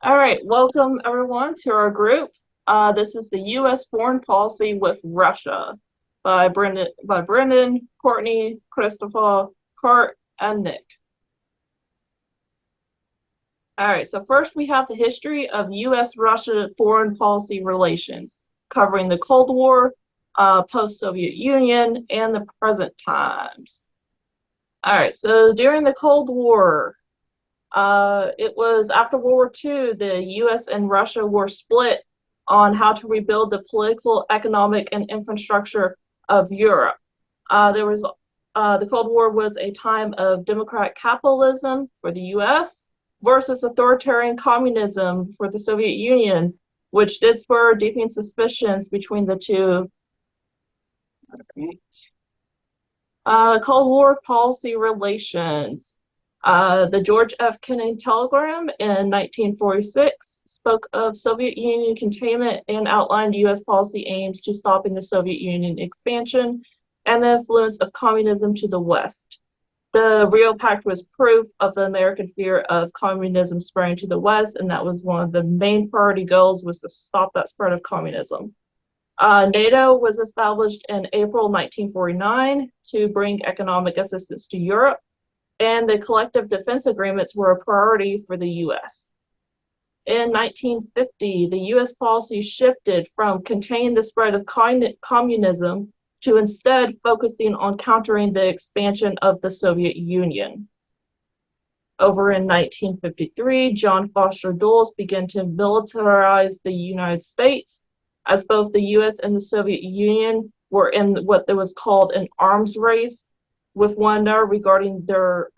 All right, welcome everyone to our group. This is the U.S. Foreign Policy with Russia by Brenden, Courtney, Christopher, Kurt, and Nick. All right, so first we have the history of U.S.-Russia foreign policy relations, covering the Cold War, post-Soviet Union, and the present times. All right, so during the Cold War, it was after World War II, the U.S. and Russia were split on how to rebuild the political, economic, and infrastructure of Europe. The Cold War was a time of democratic capitalism for the U.S. versus authoritarian communism for the Soviet Union, which did spur deepening suspicions between the two. Cold War policy relations. The George F. Kennedy telegram in 1946 spoke of Soviet Union containment and outlined U.S. policy aims to stopping the Soviet Union expansion and the influence of communism to the West. The Rio Pact was proof of the American fear of communism spreading to the West, and that was one of the main priority goals, was to stop that spread of communism. NATO was established in April 1949 to bring economic assistance to Europe, and the collective defense agreements were a priority for the U.S. In 1950, the U.S. policy shifted from containing the spread of communism to instead focusing on countering the expansion of the Soviet Union. Over in 1953, John Foster Dulles began to militarize the United States, as both the U.S. and the Soviet Union were in what was called an arms race with one another regarding their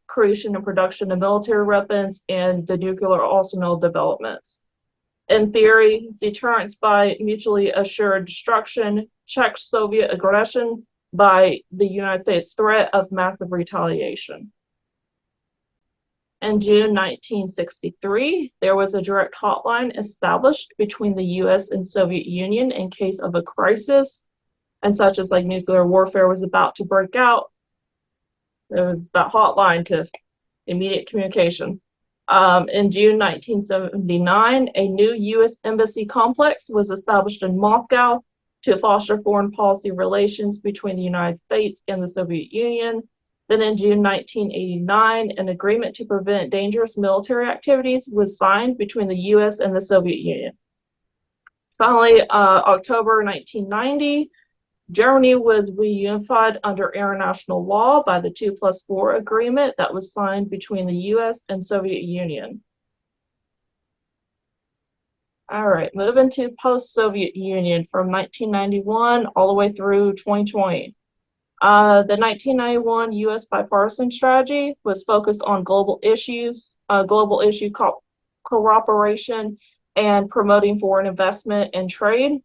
creation and production of military weapons and the nuclear arsenal developments. In theory, deterrence by mutually assured destruction checked Soviet aggression by the United States' threat of massive retaliation. In June 1963, there was a direct hotline established between the U.S. and Soviet Union in case of a crisis, and such as like nuclear warfare was about to break out. There was that hotline to immediate communication. In June 1979, a new U.S. embassy complex was established in Moscow to foster foreign policy relations between the United States and the Soviet Union. Then in June 1989, an agreement to prevent dangerous military activities was signed between the U.S. and the Soviet Union. Finally, October 1990, Germany was reunified under international law by the 2+4 agreement that was signed between the U.S. and Soviet Union. All right, moving to post-Soviet Union from 1991 all the way through 2020. The 1991 U.S. bipartisan strategy was focused on global issue cooperation and promoting foreign investment and trade.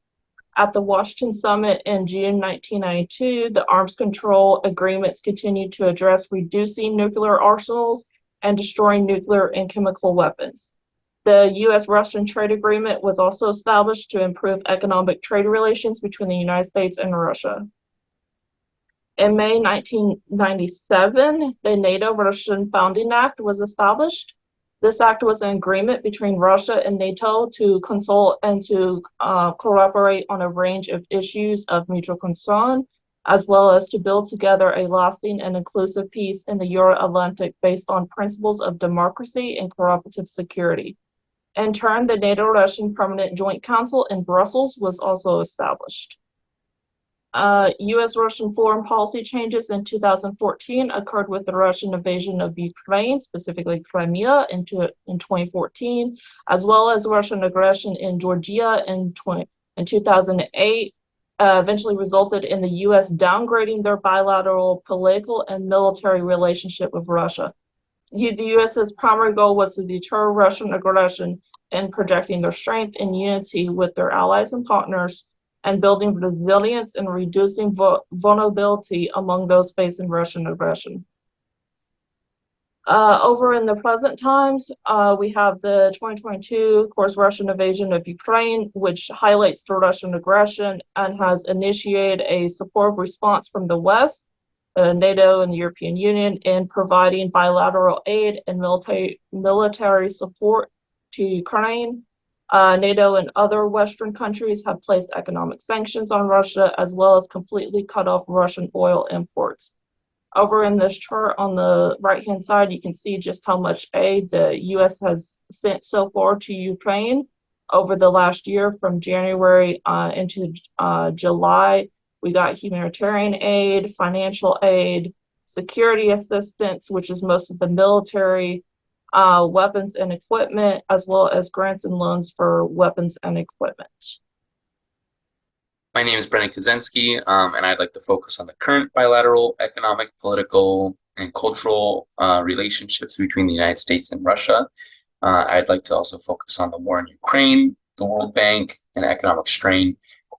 At the Washington Summit in June 1992, the arms control agreements continued to address reducing nuclear arsenals and destroying nuclear and chemical weapons. The U.S.-Russian trade agreement was also established to improve economic trade relations between the United States and Russia. In May 1997, the NATO-Russian Founding Act was established. This act was an agreement between Russia and NATO to consult and to cooperate on a range of issues of mutual concern, as well as to build together a lasting and inclusive peace in the Euro-Atlantic based on principles of democracy and cooperative security. In turn, the NATO-Russian Permanent Joint Council in Brussels was also established. U.S.-Russian foreign policy changes in 2014 occurred with the Russian invasion of Ukraine, specifically Crimea, in 2014, as well as Russian aggression in Georgia in 2008, eventually resulted in the U.S. downgrading their bilateral political and military relationship with Russia. The U.S.'s primary goal was to deter Russian aggression and projecting their strength and unity with their allies and partners, and building resilience and reducing vulnerability among those facing Russian aggression. Over in the present times, we have the 2022, of course, Russian invasion of Ukraine, which highlights the Russian aggression and has initiated a supportive response from the West, NATO and the European Union, in providing bilateral aid and military support to Ukraine. NATO and other Western countries have placed economic sanctions on Russia, as well as completely cut off Russian oil imports. Over in this chart on the right-hand side, you can see just how much aid the U.S. has sent so far to Ukraine over the last year. From January into July, we got humanitarian aid, financial aid, security assistance, which is most of the military, weapons and equipment, as well as grants and loans for weapons and equipment. My name is Brenden Kazensky, and I'd like to focus on the current bilateral economic, political, and cultural relationships between the United States and Russia. I'd like to also focus on the war in Ukraine, the World Bank, and economic strain,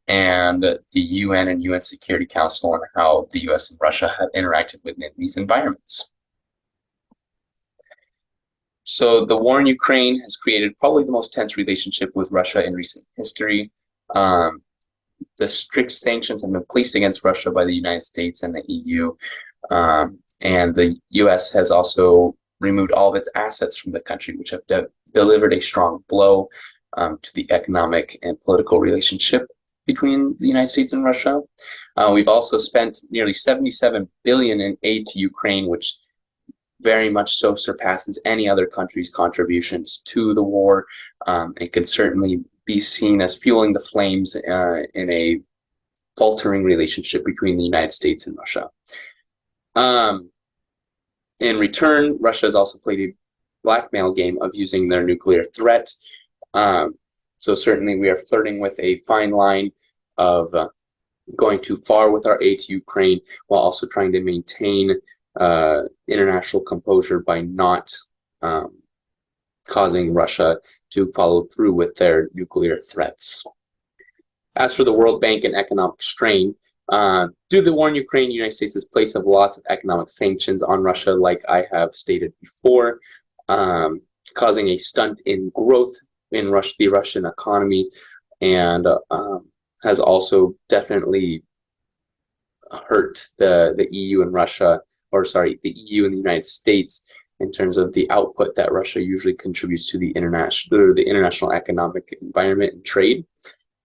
and the UN and UN Security Council, and how the US and Russia have interacted within these environments. So the war in Ukraine has created probably the most tense relationship with Russia in recent history. The strict sanctions have been placed against Russia by the United States and the EU, and the US has also removed all of its assets from the country, which have delivered a strong blow to the economic and political relationship between the United States and Russia. We've also spent nearly $77 billion in aid to Ukraine, which very much so surpasses any other country's contributions to the war. It can certainly be seen as fueling the flames in a faltering relationship between the United States and Russia. In return, Russia has also played a blackmail game of using their nuclear threat. So certainly we are flirting with a fine line of going too far with our aid to Ukraine, while also trying to maintain international composure by not causing Russia to follow through with their nuclear threats. As for the World Bank and economic strain, due to the war in Ukraine, the United States has placed lots of economic sanctions on Russia, like I have stated before, causing a stunt in growth in the Russian economy, and has also definitely hurt the EU and Russia, or sorry, the EU and the United States, in terms of the output that Russia usually contributes to the international economic environment and trade.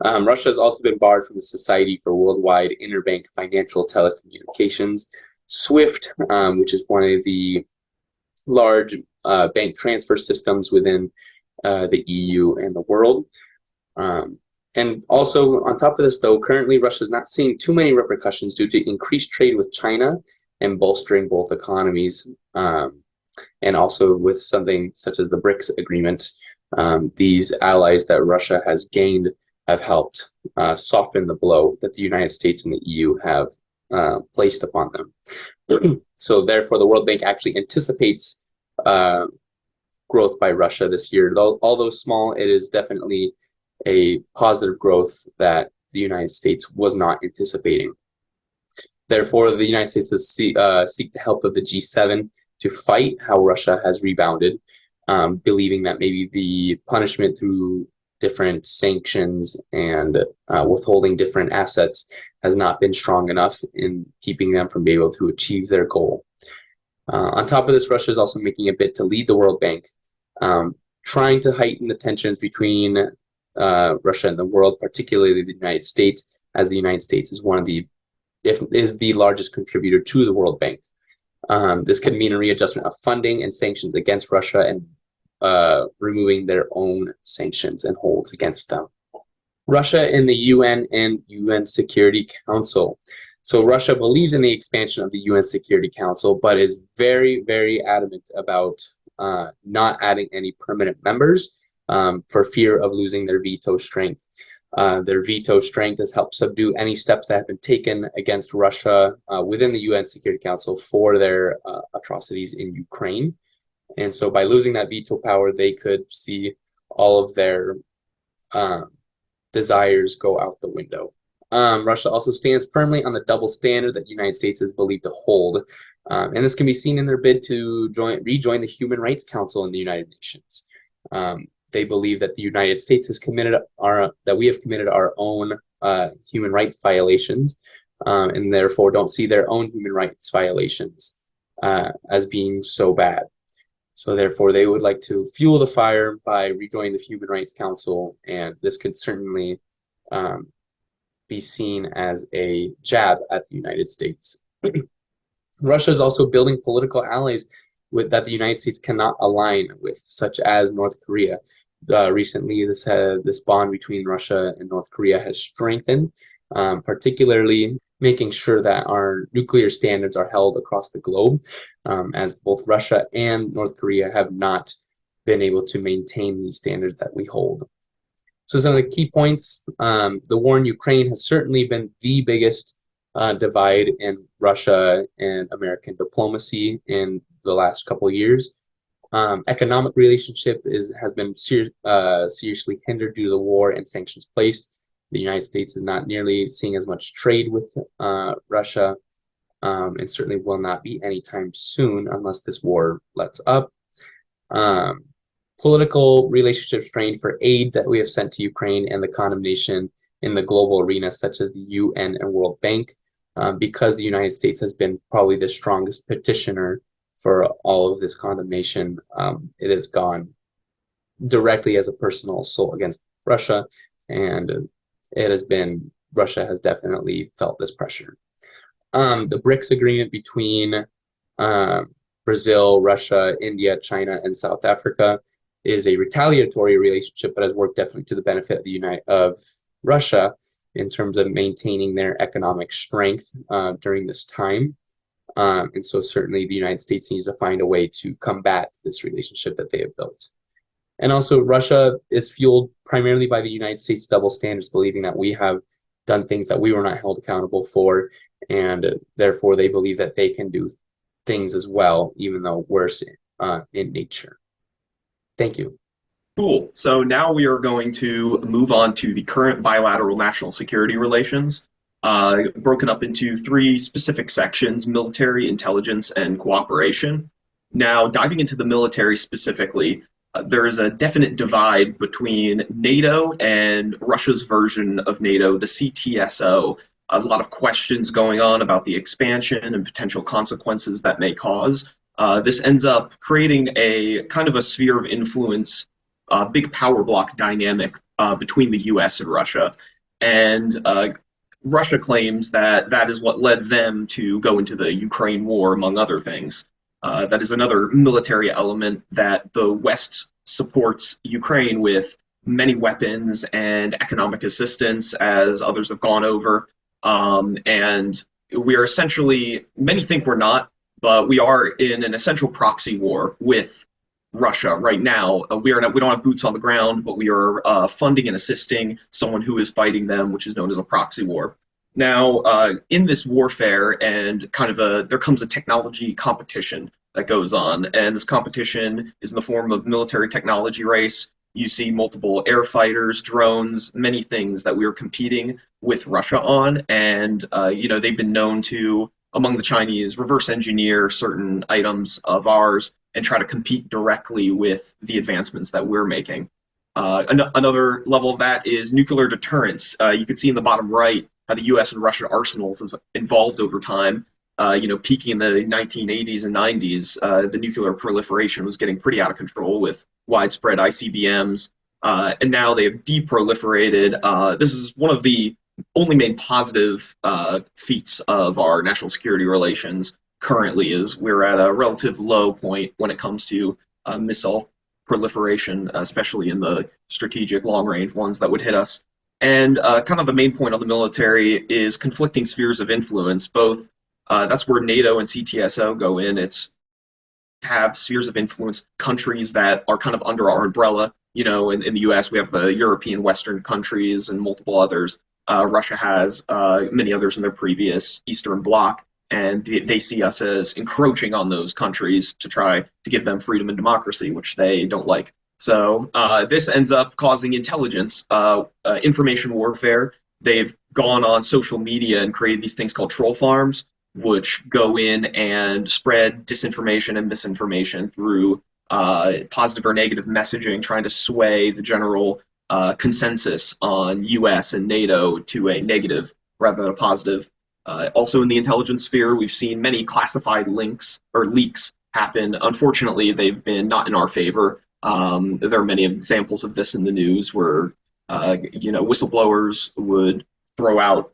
Russia has also been barred from the Society for Worldwide Interbank Financial Telecommunications, SWIFT, which is one of the large bank transfer systems within the EU and the world. And also, on top of this, though, currently Russia is not seeing too many repercussions due to increased trade with China and bolstering both economies. And also with something such as the BRICS agreement, these allies that Russia has gained have helped soften the blow that the United States and the EU have placed upon them. So therefore, the World Bank actually anticipates growth by Russia this year. Although small, it is definitely a positive growth that the United States was not anticipating. Therefore, the United States has seek the help of the G7 to fight how Russia has rebounded, believing that maybe the punishment through different sanctions and withholding different assets has not been strong enough in keeping them from being able to achieve their goal. On top of this, Russia is also making a bid to lead the World Bank, trying to heighten the tensions between Russia and the world, particularly the United States, as the United States is is the largest contributor to the World Bank. This could mean a readjustment of funding and sanctions against Russia, and removing their own sanctions and holds against them. Russia in the UN and UN Security Council. So Russia believes in the expansion of the UN Security Council, but is very, very adamant about not adding any permanent members for fear of losing their veto strength. Their veto strength has helped subdue any steps that have been taken against Russia within the UN Security Council for their atrocities in Ukraine. And so by losing that veto power, they could see all of their desires go out the window. Russia also stands firmly on the double standard that the United States is believed to hold. And this can be seen in their bid to rejoin the Human Rights Council in the United Nations. They believe that the United States has that we have committed our own human rights violations, and therefore don't see their own human rights violations as being so bad. So therefore, they would like to fuel the fire by rejoining the Human Rights Council, and this could certainly be seen as a jab at the United States. Russia is also building political allies that the United States cannot align with, such as North Korea. Recently, this bond between Russia and North Korea has strengthened, particularly making sure that our nuclear standards are held across the globe, as both Russia and North Korea have not been able to maintain these standards that we hold. So some of the key points, the war in Ukraine has certainly been the biggest divide in Russia and American diplomacy in the last couple of years. Economic relationship has been seriously hindered due to the war and sanctions placed. The United States is not nearly seeing as much trade with Russia, and certainly will not be anytime soon unless this war lets up. Political relationship strained for aid that we have sent to Ukraine and the condemnation in the global arena, such as the UN and World Bank, because the United States has been probably the strongest petitioner for all of this condemnation. It has gone directly as a personal assault against Russia, and Russia has definitely felt this pressure. The BRICS agreement between Brazil, Russia, India, China, and South Africa is a retaliatory relationship, but has worked definitely to the benefit of Russia in terms of maintaining their economic strength during this time. And so certainly the United States needs to find a way to combat this relationship that they have built. And also Russia is fueled primarily by the United States double standards, believing that we have done things that we were not held accountable for, and therefore they believe that they can do things as well, even though worse in nature. Thank you. Cool. So now we are going to move on to the current bilateral national security relations, broken up into three specific sections: military, intelligence, and cooperation. Now, diving into the military specifically, there is a definite divide between NATO and Russia's version of NATO, the CTSO. A lot of questions going on about the expansion and potential consequences that may cause. This ends up creating a kind of a sphere of influence, big power block dynamic between the US and Russia. And Russia claims that that is what led them to go into the Ukraine war, among other things. That is another military element that the West supports Ukraine with many weapons and economic assistance, as others have gone over. And we are essentially, many think we're not, but we are in an essential proxy war with Russia right now. We don't have boots on the ground, but we are funding and assisting someone who is fighting them, which is known as a proxy war. Now, in this warfare, and there comes a technology competition that goes on, and this competition is in the form of military technology race. You see multiple air fighters, drones, many things that we are competing with Russia on, and they've been known to, among the Chinese, reverse engineer certain items of ours and try to compete directly with the advancements that we're making. Another level of that is nuclear deterrence. You can see in the bottom right how the U.S. and Russian arsenals has evolved over time. Peaking in the 1980s and 90s, the nuclear proliferation was getting pretty out of control with widespread ICBMs, and now they have deproliferated. This is one of the only main positive feats of our national security relations currently, is we're at a relative low point when it comes to missile proliferation, especially in the strategic long-range ones that would hit us. And kind of the main point on the military is conflicting spheres of influence. Both that's where NATO and CTSO go in. It's have spheres of influence, countries that are kind of under our umbrella. In the US, we have the European Western countries and multiple others. Russia has many others in their previous Eastern Bloc, and they see us as encroaching on those countries to try to give them freedom and democracy, which they don't like. So this ends up causing intelligence, information warfare. They've gone on social media and created these things called troll farms, which go in and spread disinformation and misinformation through positive or negative messaging, trying to sway the general consensus on US and NATO to a negative rather than a positive. Also in the intelligence sphere, we've seen many classified links or leaks happen. Unfortunately, they've been not in our favor. There are many examples of this in the news where whistleblowers would throw out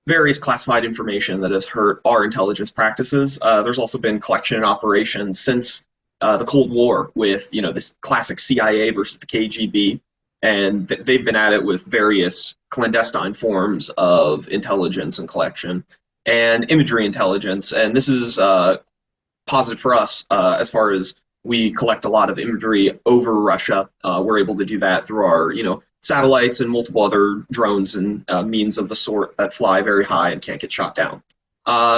various classified information that has hurt our intelligence practices. There's also been collection operations since the Cold War with this classic CIA versus the KGB, and they've been at it with various clandestine forms of intelligence and collection and imagery intelligence. And this is positive for us as far as we collect a lot of imagery over Russia. We're able to do that through our satellites and multiple other drones and means of the sort that fly very high and can't get shot down.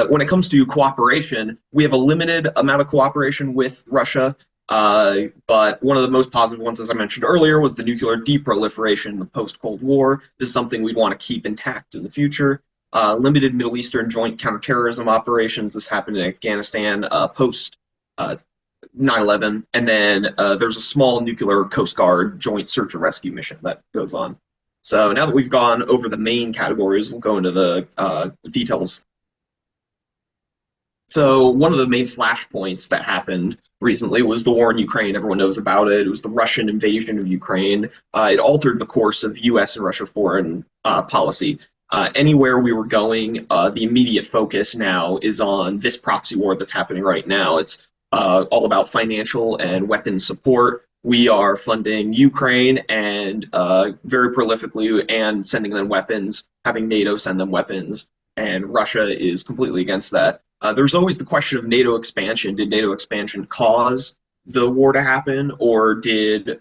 When it comes to cooperation, we have a limited amount of cooperation with Russia, but one of the most positive ones, as I mentioned earlier, was the nuclear deproliferation in the post-Cold War. This is something we'd want to keep intact in the future. Limited Middle Eastern joint counterterrorism operations. This happened in Afghanistan post 9/11, and then there's a small nuclear Coast Guard joint search and rescue mission that goes on. So now that we've gone over the main categories, we'll go into the details. So one of the main flashpoints that happened recently was the war in Ukraine. Everyone knows about it. It was the Russian invasion of Ukraine. It altered the course of U.S. and Russia foreign policy. Anywhere we were going, the immediate focus now is on this proxy war that's happening right now. It's all about financial and weapons support. We are funding Ukraine and very prolifically and sending them weapons, having NATO send them weapons, and Russia is completely against that. There's always the question of NATO expansion. Did NATO expansion cause the war to happen, or is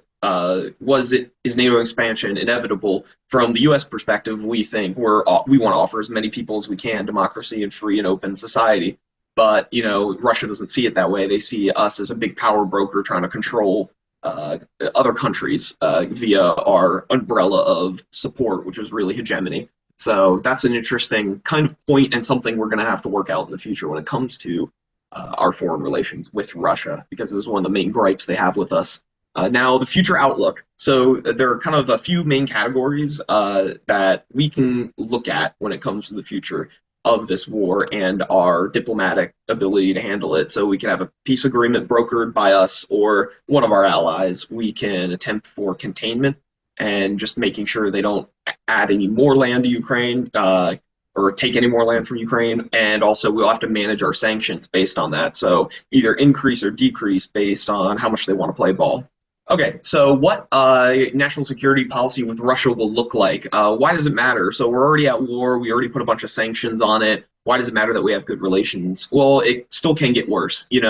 NATO expansion inevitable? From the U.S. perspective, we think we want to offer as many people as we can democracy and free and open society. But Russia doesn't see it that way. They see us as a big power broker trying to control other countries via our umbrella of support, which is really hegemony. So that's an interesting kind of point and something we're going to have to work out in the future when it comes to our foreign relations with Russia, because it was one of the main gripes they have with us. Now, the future outlook. So there are kind of a few main categories that we can look at when it comes to the future of this war and our diplomatic ability to handle it. So we can have a peace agreement brokered by us or one of our allies. We can attempt for containment and just making sure they don't add any more land to Ukraine or take any more land from Ukraine. And also we'll have to manage our sanctions based on that. So either increase or decrease based on how much they want to play ball. Okay, so what national security policy with Russia will look like? Why does it matter? So we're already at war. We already put a bunch of sanctions on it. Why does it matter that we have good relations? Well, it still can get worse. We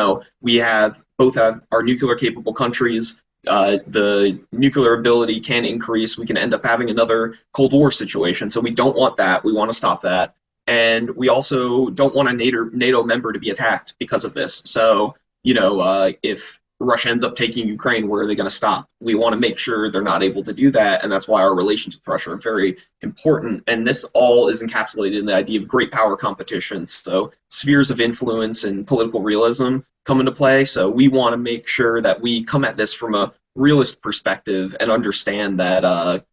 both have our nuclear capable countries. The nuclear ability can increase. We can end up having another Cold War situation. So we don't want that. We want to stop that. And we also don't want a NATO member to be attacked because of this. So, if Russia ends up taking Ukraine, where are they going to stop? We want to make sure they're not able to do that, and that's why our relations with Russia are very important. And this all is encapsulated in the idea of great power competition. So spheres of influence and political realism come into play. So we want to make sure that we come at this from a realist perspective and understand that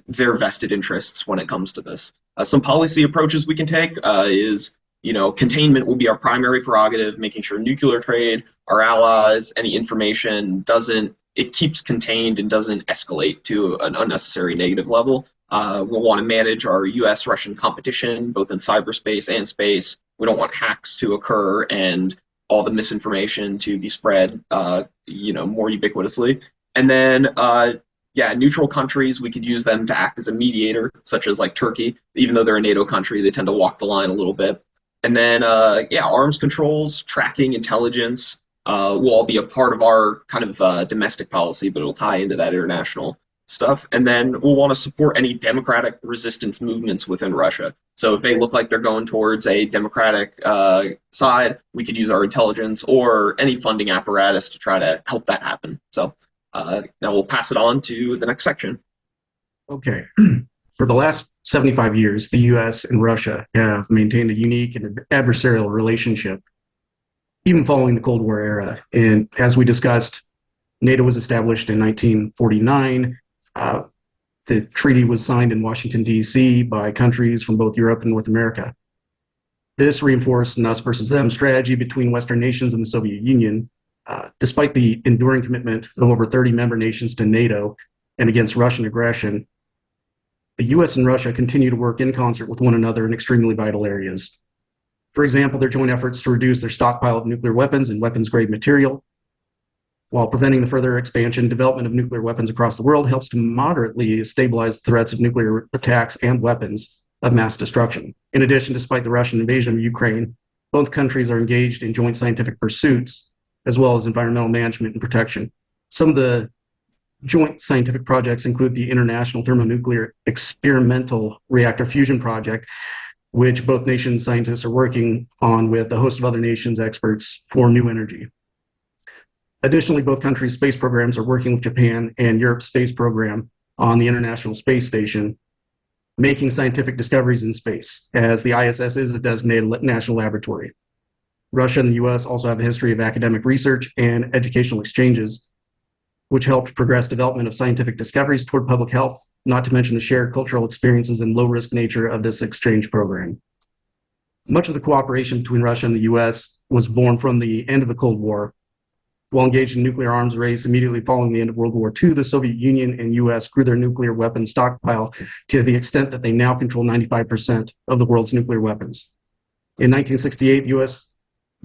their vested interests when it comes to this. Some policy approaches we can take is containment will be our primary prerogative, making sure nuclear trade, our allies, any information it keeps contained and doesn't escalate to an unnecessary negative level. We'll want to manage our US-Russian competition, both in cyberspace and space. We don't want hacks to occur and all the misinformation to be spread, more ubiquitously. And then, neutral countries, we could use them to act as a mediator, such as like Turkey. Even though they're a NATO country, they tend to walk the line a little bit. And then, arms controls, tracking, intelligence will all be a part of our kind of domestic policy, but it'll tie into that international stuff. And then we'll want to support any democratic resistance movements within Russia. So if they look like they're going towards a democratic side, we could use our intelligence or any funding apparatus to try to help that happen. So now we'll pass it on to the next section. Okay. For the last 75 years, the U.S. and Russia have maintained a unique and adversarial relationship, even following the Cold War era. And as we discussed, NATO was established in 1949. The treaty was signed in Washington, D.C. by countries from both Europe and North America. This reinforced an us versus them strategy between Western nations and the Soviet Union. Despite the enduring commitment of over 30 member nations to NATO and against Russian aggression, the US and Russia continue to work in concert with one another in extremely vital areas. For example, their joint efforts to reduce their stockpile of nuclear weapons and weapons-grade material, while preventing the further expansion and development of nuclear weapons across the world, helps to moderately stabilize the threats of nuclear attacks and weapons of mass destruction. In addition, despite the Russian invasion of Ukraine, both countries are engaged in joint scientific pursuits, as well as environmental management and protection. Some of the joint scientific projects include the International Thermonuclear Experimental Reactor Fusion Project, which both nations' scientists are working on with a host of other nations' experts for new energy. Additionally, both countries' space programs are working with Japan and Europe's space program on the International Space Station, making scientific discoveries in space, as the ISS is a designated national laboratory. Russia and the US also have a history of academic research and educational exchanges, which helped progress development of scientific discoveries toward public health, not to mention the shared cultural experiences and low-risk nature of this exchange program. Much of the cooperation between Russia and the US was born from the end of the Cold War. While engaged in nuclear arms race immediately following the end of World War II, the Soviet Union and US grew their nuclear weapons stockpile to the extent that they now control 95% of the world's nuclear weapons. In 1968, the US,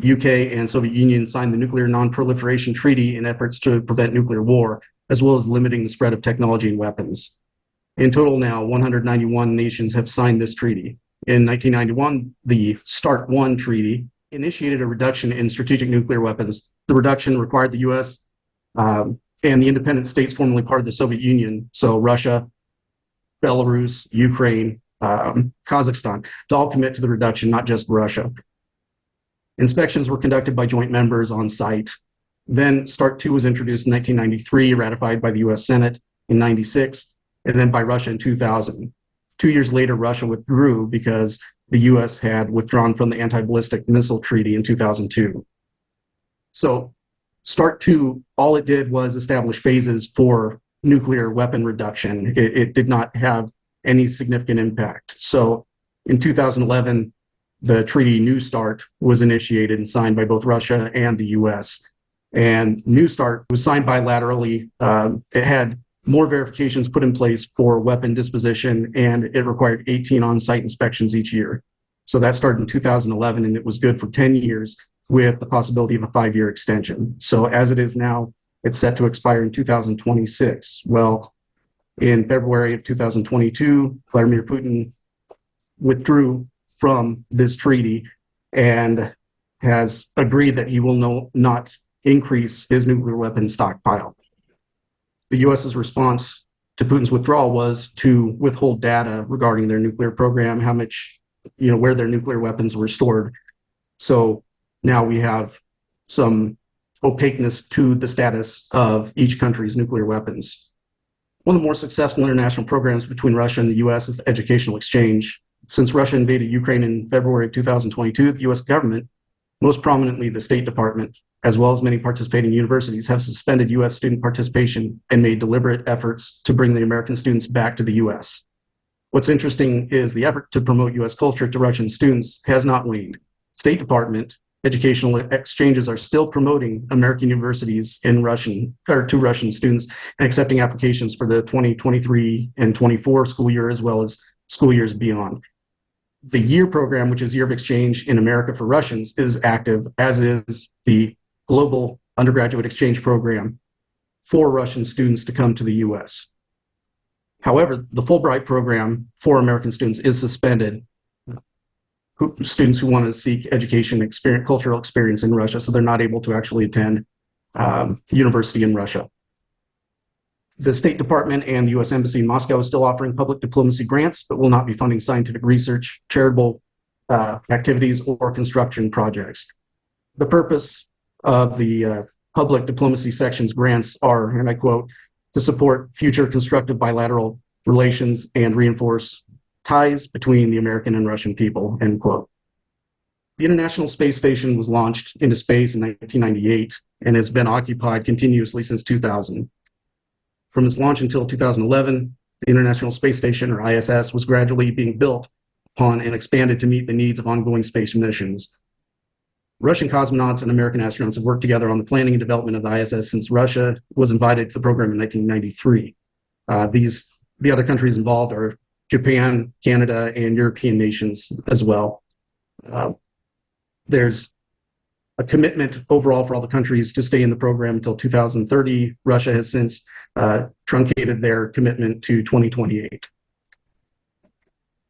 UK, and Soviet Union signed the Nuclear Non-Proliferation Treaty in efforts to prevent nuclear war, as well as limiting the spread of technology and weapons. In total now, 191 nations have signed this treaty. In 1991, the START I treaty initiated a reduction in strategic nuclear weapons. The reduction required the US and the independent states formerly part of the Soviet Union, so Russia, Belarus, Ukraine, Kazakhstan, to all commit to the reduction, not just Russia. Inspections were conducted by joint members on site. Then START II was introduced in 1993, ratified by the US Senate in 96, and then by Russia in 2000. 2 years later, Russia withdrew because the US had withdrawn from the Anti-Ballistic Missile Treaty in 2002. So START II, all it did was establish phases for nuclear weapon reduction. It did not have any significant impact. So in 2011, the treaty New START was initiated and signed by both Russia and the US. And New START was signed bilaterally. It had more verifications put in place for weapon disposition, and it required 18 on-site inspections each year. So that started in 2011, and it was good for 10 years with the possibility of a 5-year extension. So as it is now, it's set to expire in 2026. Well, in February of 2022, Vladimir Putin withdrew from this treaty and has agreed that he will not increase his nuclear weapons stockpile. The US's response to Putin's withdrawal was to withhold data regarding their nuclear program, how much, where their nuclear weapons were stored. So now we have some opaqueness to the status of each country's nuclear weapons. One of the more successful international programs between Russia and the US is the educational exchange. Since Russia invaded Ukraine in February of 2022, the US government, most prominently the State Department, as well as many participating universities, have suspended US student participation and made deliberate efforts to bring the American students back to the US. What's interesting is the effort to promote US culture to Russian students has not waned. State Department educational exchanges are still promoting American universities in Russian, or to Russian students, and accepting applications for the 2023 and 24 school year, as well as school years beyond. The year program, which is Year of Exchange in America for Russians, is active, as is the Global Undergraduate Exchange Program for Russian students to come to the US. However, the Fulbright program for American students is suspended. Students who want to seek education, cultural experience in Russia, so they're not able to actually attend university in Russia. The State Department and the US Embassy in Moscow is still offering public diplomacy grants, but will not be funding scientific research, charitable activities, or construction projects. The purpose of the public diplomacy section's grants are, and I quote, to support future constructive bilateral relations and reinforce ties between the American and Russian people, end quote. The International Space Station was launched into space in 1998 and has been occupied continuously since 2000. From its launch until 2011, the International Space Station, or ISS, was gradually being built upon and expanded to meet the needs of ongoing space missions. Russian cosmonauts and American astronauts have worked together on the planning and development of the ISS since Russia was invited to the program in 1993. The other countries involved are Japan, Canada, and European nations as well. There's a commitment overall for all the countries to stay in the program until 2030. Russia has since truncated their commitment to 2028.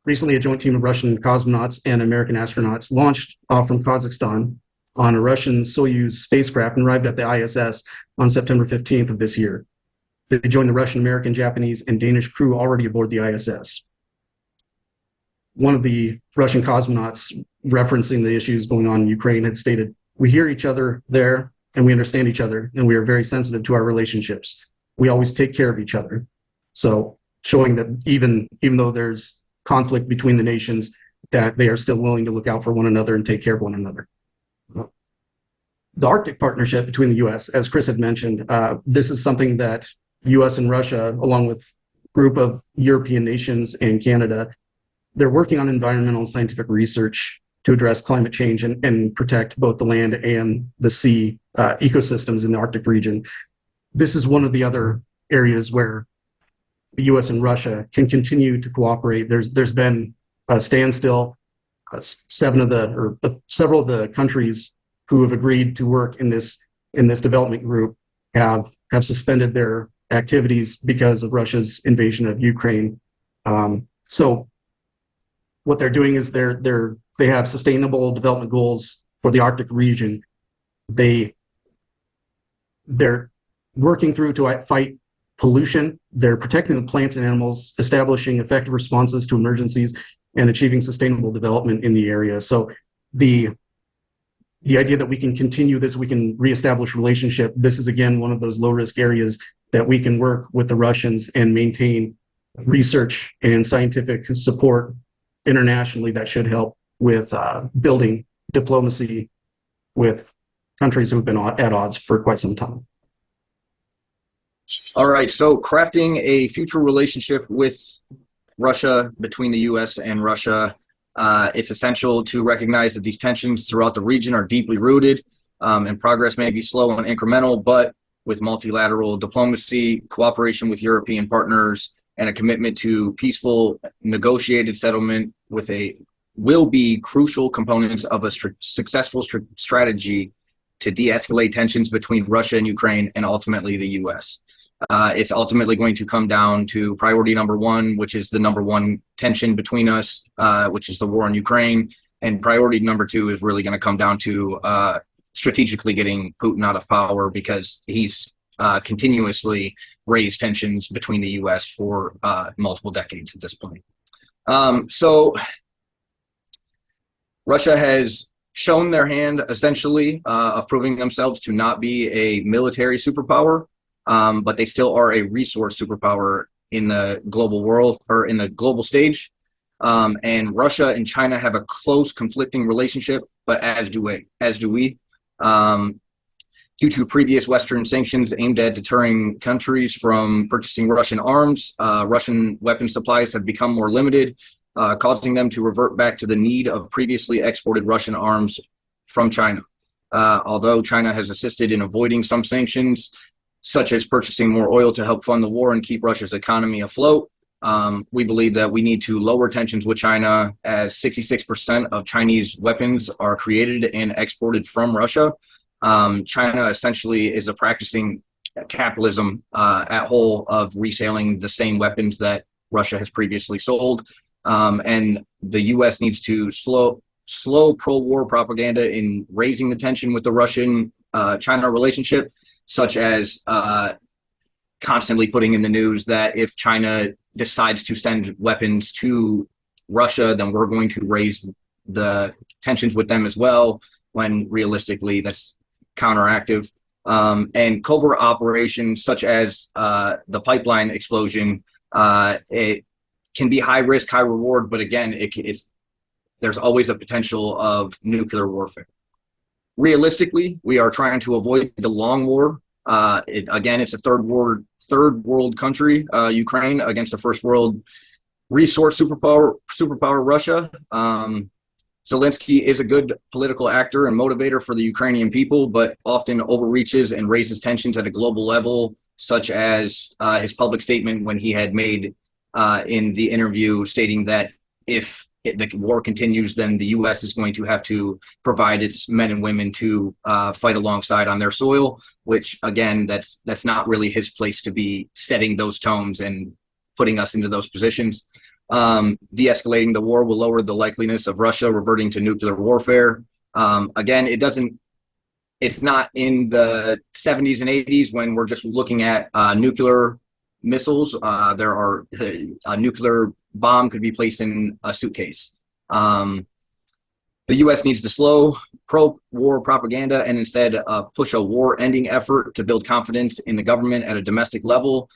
Recently, a joint team of Russian cosmonauts and American astronauts launched off from Kazakhstan on a Russian Soyuz spacecraft and arrived at the ISS on September 15th of this year. They joined the Russian, American, Japanese, and Danish crew already aboard the ISS. One of the Russian cosmonauts, referencing the issues going on in Ukraine, had stated, "We hear each other there, and we understand each other, and we are very sensitive to our relationships. We always take care of each other." So showing that even though there's conflict between the nations, that they are still willing to look out for one another and take care of one another. The Arctic partnership between the U.S., as Chris had mentioned, this is something that U.S. and Russia, along with a group of European nations and Canada, they're working on environmental and scientific research to address climate change and protect both the land and the sea ecosystems in the Arctic region. This is one of the other areas where the U.S. and Russia can continue to cooperate. There's been a standstill. Several of the countries who have agreed to work in this development group have suspended their activities because of Russia's invasion of Ukraine. So what they're doing is they have sustainable development goals for the Arctic region. They're working through to fight pollution. They're protecting the plants and animals, establishing effective responses to emergencies, and achieving sustainable development in the area. So the idea that we can continue this, we can reestablish relationship. This is, again, one of those low-risk areas that we can work with the Russians and maintain research and scientific support internationally that should help with building diplomacy with countries who have been at odds for quite some time. All right, so crafting a future relationship with Russia, between the U.S. and Russia, it's essential to recognize that these tensions throughout the region are deeply rooted, and progress may be slow and incremental, but with multilateral diplomacy, cooperation with European partners, and a commitment to peaceful negotiated settlement will be crucial components of a successful strategy to de-escalate tensions between Russia and Ukraine and ultimately the U.S. It's ultimately going to come down to priority number one, which is the number one tension between us, which is the war in Ukraine. And priority number two is really going to come down to strategically getting Putin out of power, because he's continuously raised tensions between the U.S. for multiple decades at this point. So Russia has shown their hand, essentially, of proving themselves to not be a military superpower. But they still are a resource superpower in the global world, or in the global stage. And Russia and China have a close conflicting relationship, but as do we. Due to previous Western sanctions aimed at deterring countries from purchasing Russian arms, Russian weapon supplies have become more limited, causing them to revert back to the need of previously exported Russian arms from China. Although China has assisted in avoiding some sanctions, such as purchasing more oil to help fund the war and keep Russia's economy afloat, we believe that we need to lower tensions with China, as 66% of Chinese weapons are created and exported from Russia. China essentially is practicing capitalism at whole of reselling the same weapons that Russia has previously sold. And the U.S. needs to slow pro-war propaganda in raising the tension with the Russian-China relationship, such as constantly putting in the news that if China decides to send weapons to Russia, then we're going to raise the tensions with them as well, when realistically that's counteractive. And covert operations such as the pipeline explosion, it can be high risk, high reward, but again, there's always a potential of nuclear warfare. Realistically, we are trying to avoid the long war. Again, it's a third world country, Ukraine, against a first world resource superpower Russia. Zelensky is a good political actor and motivator for the Ukrainian people, but often overreaches and raises tensions at a global level, such as his public statement when he had made in the interview stating that if the war continues, then the U.S. is going to have to provide its men and women to fight alongside on their soil, which, again, that's not really his place to be setting those tones and putting us into those positions. De-escalating the war will lower the likeliness of Russia reverting to nuclear warfare. Again, it's not in the 70s and 80s when we're just looking at nuclear missiles. A nuclear bomb could be placed in a suitcase. The U.S. needs to slow pro-war propaganda and instead push a war-ending effort to build confidence in the government at a domestic level.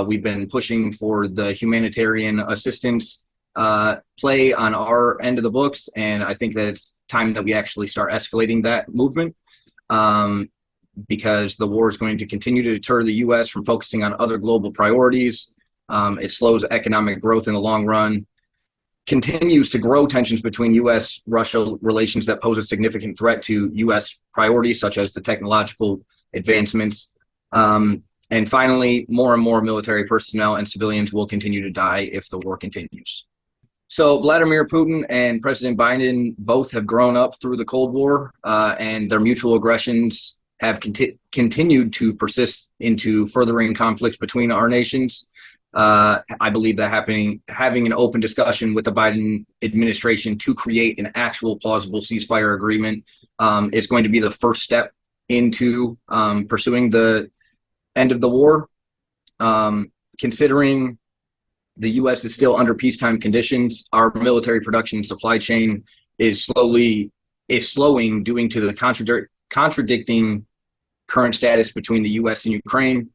We've been pushing for the humanitarian assistance play on our end of the books, and I think that it's time that we actually start escalating that movement because the war is going to continue to deter the U.S. from focusing on other global priorities. It slows economic growth in the long run, continues to grow tensions between U.S.-Russia relations that pose a significant threat to U.S. priorities, such as the technological advancements. And finally, more and more military personnel and civilians will continue to die if the war continues. So Vladimir Putin and President Biden both have grown up through the Cold War, and their mutual aggressions have continued to persist into furthering conflicts between our nations. I believe that having an open discussion with the Biden administration to create an actual plausible ceasefire agreement is going to be the first step into pursuing the end of the war. Considering the U.S. is still under peacetime conditions, our military production supply chain is slowing due to the contradicting current status between the U.S. and Ukraine.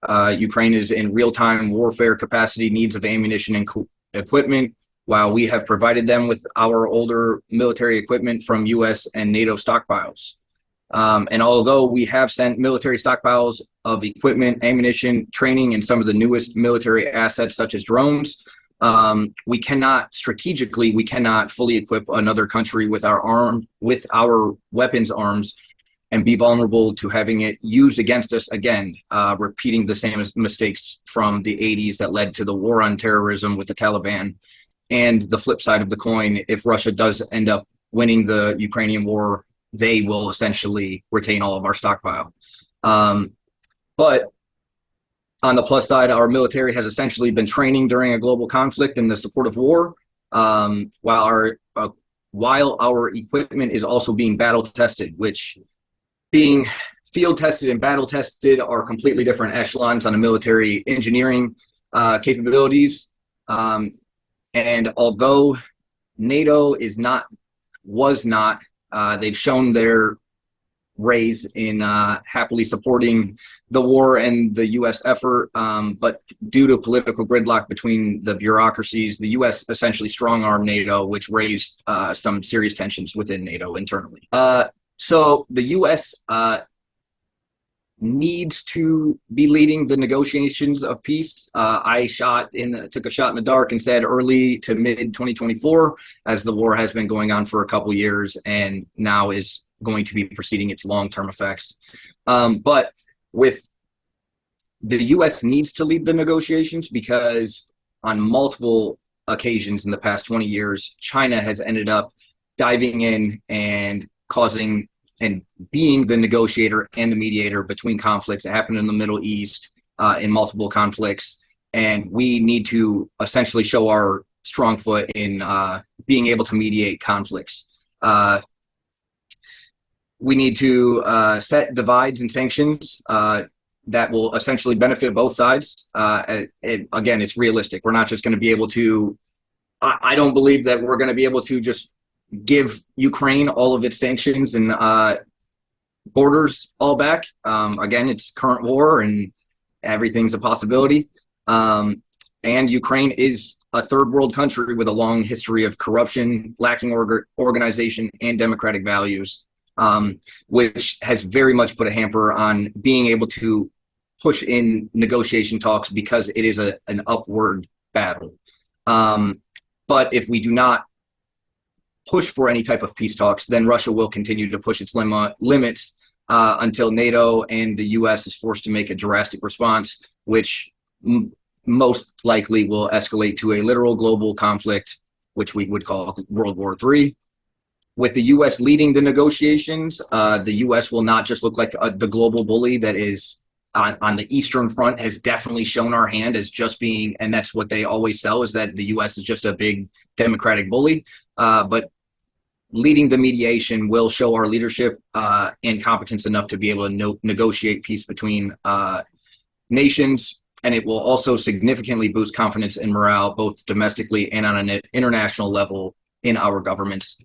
Ukraine is in real-time warfare capacity needs of ammunition and equipment, while we have provided them with our older military equipment from U.S. and NATO stockpiles. And although we have sent military stockpiles of equipment, ammunition, training, and some of the newest military assets such as drones, we cannot fully equip another country with our weapons arms and be vulnerable to having it used against us again, repeating the same mistakes from the 80s that led to the war on terrorism with the Taliban. And the flip side of the coin, if Russia does end up winning the Ukrainian war, they will essentially retain all of our stockpile. But on the plus side, our military has essentially been training during a global conflict in the support of war, while our equipment is also being battle tested, which being field tested and battle tested are completely different echelons on the military engineering capabilities. And although NATO was not, they've shown their raise in happily supporting the war and the U.S. effort, but due to political gridlock between the bureaucracies, the U.S. essentially strong-armed NATO, which raised some serious tensions within NATO internally. So the U.S. needs to be leading the negotiations of peace. I took a shot in the dark and said early to mid 2024, as the war has been going on for a couple years and now is going to be proceeding its long-term effects. But with the U.S. needs to lead the negotiations because on multiple occasions in the past 20 years, China has ended up diving in and causing and being the negotiator and the mediator between conflicts that happen in the Middle East in multiple conflicts. And we need to essentially show our strong foot in being able to mediate conflicts. We need to set divides and sanctions that will essentially benefit both sides. Again, it's realistic. We're not just going to be able to, I don't believe that we're going to be able to just give Ukraine all of its sanctions and borders all back. Again, it's current war and everything's a possibility. And Ukraine is a third world country with a long history of corruption, lacking organization, and democratic values, which has very much put a hamper on being able to push in negotiation talks because it is an upward battle. But if we do not push for any type of peace talks, then Russia will continue to push its limits until NATO and the U.S. is forced to make a drastic response, which most likely will escalate to a literal global conflict, which we would call World War III. With the U.S. leading the negotiations, the U.S. will not just look like the global bully that is on the Eastern Front, has definitely shown our hand as just being, and that's what they always sell, is that the U.S. is just a big democratic bully. But leading the mediation will show our leadership and competence enough to be able to negotiate peace between nations. And it will also significantly boost confidence and morale, both domestically and on an international level, in our government's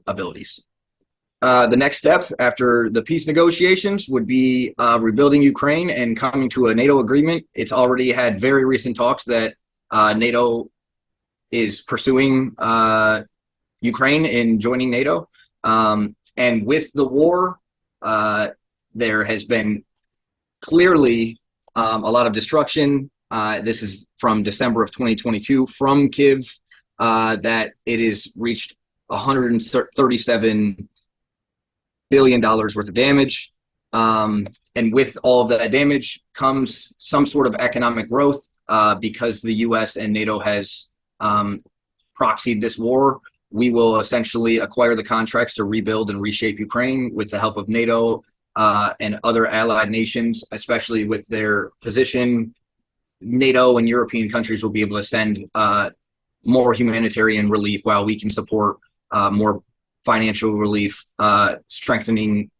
abilities. The next step after the peace negotiations would be rebuilding Ukraine and coming to a NATO agreement. It's already had very recent talks that NATO is pursuing Ukraine in joining NATO. And with the war, there has been clearly a lot of destruction. This is from December of 2022 from Kyiv, that it has reached $137 billion worth of damage. And with all of that damage comes some sort of economic growth because the US and NATO has proxied this war. We will essentially acquire the contracts to rebuild and reshape Ukraine with the help of NATO and other allied nations, especially with their position. NATO and European countries will be able to send more humanitarian relief while we can support more financial relief, strengthening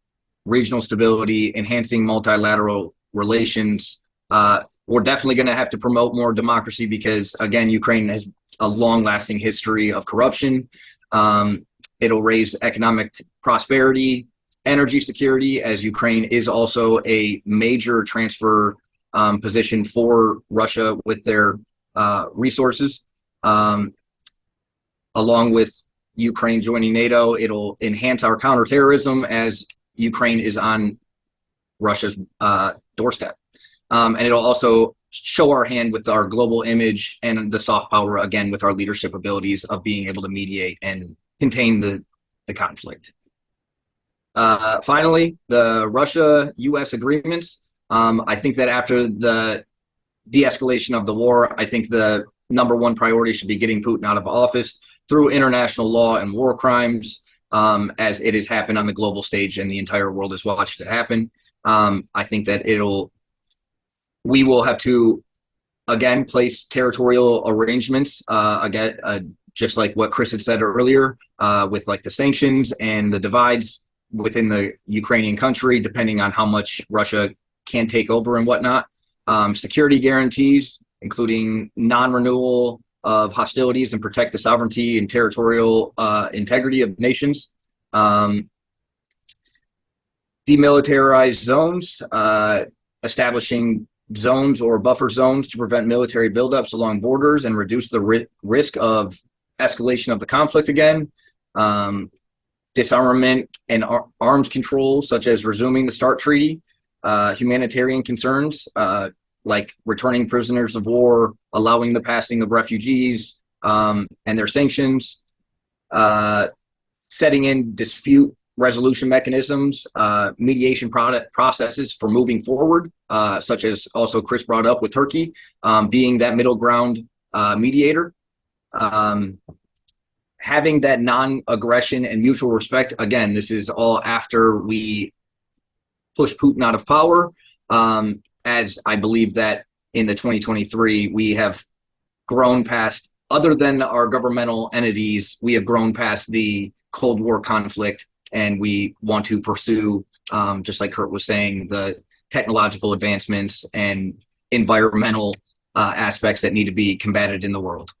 regional stability, enhancing multilateral relations. We're definitely going to have to promote more democracy because, again, Ukraine has a long-lasting history of corruption. It'll raise economic prosperity, energy security, as Ukraine is also a major transfer position for Russia with their resources. Along with Ukraine joining NATO, it'll enhance our counterterrorism as Ukraine is on Russia's doorstep. And it'll also show our hand with our global image and the soft power, again, with our leadership abilities of being able to mediate and contain the conflict. Finally, the Russia-US agreements. I think that after the de-escalation of the war, I think the number one priority should be getting Putin out of office through international law and war crimes, as it has happened on the global stage and the entire world has watched it happen. I think that we will have to, again, place territorial arrangements, just like what Chris had said earlier, with like the sanctions and the divides within the Ukrainian country, depending on how much Russia can take over and whatnot. Security guarantees, including non-renewal of hostilities and protect the sovereignty and territorial integrity of nations. Demilitarized zones, establishing zones or buffer zones to prevent military buildups along borders and reduce the risk of escalation of the conflict again. Disarmament and arms control, such as resuming the START treaty. Humanitarian concerns, like returning prisoners of war, allowing the passing of refugees and their sanctions, setting in dispute resolution mechanisms, mediation processes for moving forward, such as also Chris brought up with Turkey, being that middle ground mediator. Having that non-aggression and mutual respect. Again, this is all after we push Putin out of power, as I believe that in the 2023, we have grown past, other than our governmental entities, we have grown past the Cold War conflict, and we want to pursue, just like Kurt was saying, the technological advancements and environmental aspects that need to be combated in the world.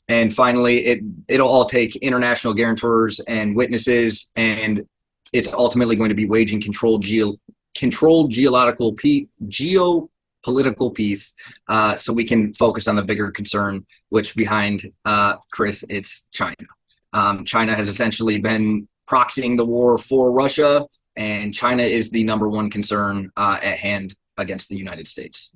And finally, it'll all take international guarantors and witnesses, and it's ultimately going to be waging controlled geopolitical peace, so we can focus on the bigger concern, which behind Chris, it's China. China has essentially been proxying the war for Russia, and China is the number one concern at hand against the United States.